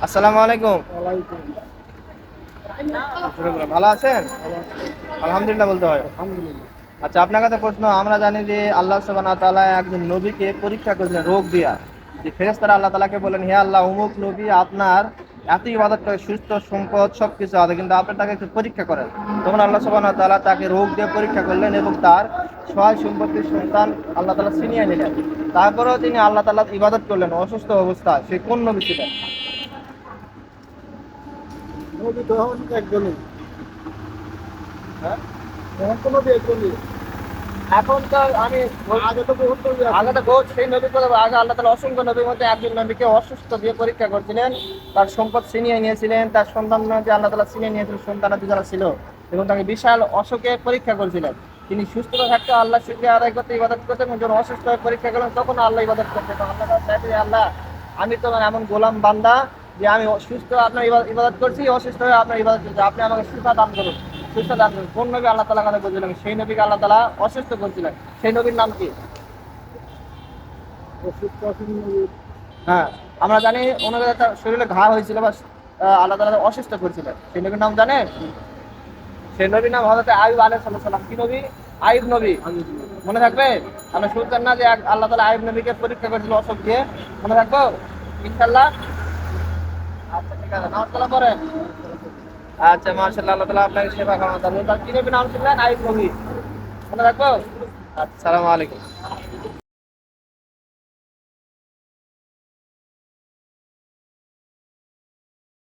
আসসালামু আলাইকুম। ওয়ালাইকুম ভালো আছেন? আলহামদুলিল্লাহ বলতে হয়। আলহামদুলিল্লাহ। আচ্ছা, আপনার কাছে প্রশ্ন। আমরা জানি যে আল্লাহ সুবহানাহু ওয়া তাআলা একজন নবীকে পরীক্ষা করেছিলেন রোগ দিয়া। যে ফেরেশতারা আল্লাহ তাআলাকে বলেন, হে আল্লাহ, অমুক নবী আপনার এত ইবাদত করে, সুস্থ সম্পদ সবকিছু আছে, কিন্তু আপনি তাকে একটু পরীক্ষা করেন। তখন আল্লাহ সুবহানাহু ওয়া তাআলা তাকে রোগ দিয়ে পরীক্ষা করলেন এবং তার সহায় সম্পত্তির সন্তান আল্লাহ তাআলা ছিনিয়ে নিলেন। তারপরেও তিনি আল্লাহ তাআলা ইবাদত করলেন অসুস্থ অবস্থায়। সে কোন নবী ছিলেন? নবী তো এখন একজনই, হ্যাঁ, এখন তো নবী একজনই। এখন তো আমি আগে তো বহুত নবী আছে। আগে তো বহুত সেই নবী করে আগে আল্লাহ তাআলা অসংখ্য নবীর মধ্যে একজন নবীকে অসুস্থ দিয়ে পরীক্ষা করছিলেন, তার সম্পদ ছিনিয়ে নিয়েছিলেন, তার সন্তান যে আল্লাহ তাআলা ছিনিয়ে নিয়েছিলেন, সন্তানাদি যারা ছিল, এবং তাকে বিশাল অসুখে পরীক্ষা করছিলেন। তিনি সুস্থ থাকতে আল্লাহ শুকরিয়া আদায় করতে ইবাদত করতেন, এবং যখন অসুস্থ হয়ে পরীক্ষা করলেন তখন আল্লাহ ইবাদত করতেন। তখন আল্লাহ তাআলা চাইতেন, আল্লাহ, আমি তোমার এমন গোলাম বান্দা যে আমি সুস্থ আপনার ইবাদত করছি, অসুস্থ হয়ে আপনার ইবাদত করছি, আপনি আমাকে সুস্থতা দান করুন, সুস্থ দান করুন। কোন নবী আল্লাহ তাআলা কথা বলছিলেন? সেই নবীকে আল্লাহ তাআলা অসুস্থ করছিলেন। সেই নবীর নাম কি? অসুস্থ আছেন নবী। হ্যাঁ, আমরা জানি ওনাদের একটা শরীরে ঘা হয়েছিল বা আল্লাহ তাআলা অসুস্থ করেছিলেন। সেই নবীর নাম জানেন? সেই নবীর নাম হযরত আইয়ুব আলাইহিস সালাম। কি নবী? আইয়ুব নবী। মনে থাকবে? আমরা শুনতেন না যে আল্লাহ তাআলা আইয়ুব নবীকে পরীক্ষা করেছিল অসুখ দিয়ে? মনে থাকবো ইনশাআল্লাহ। আচ্ছা, ঠিক আছে, নামাজ কালাম করেন। আচ্ছা, মাশাআল্লাহ, আল্লাহ তাআলা আপনাকে সেবা কামনা করুন। তার কি নবীর নাম ছিলেন? আইয়ুব নবী। মনে রাখবো? আচ্ছা, আসসালামু আলাইকুম।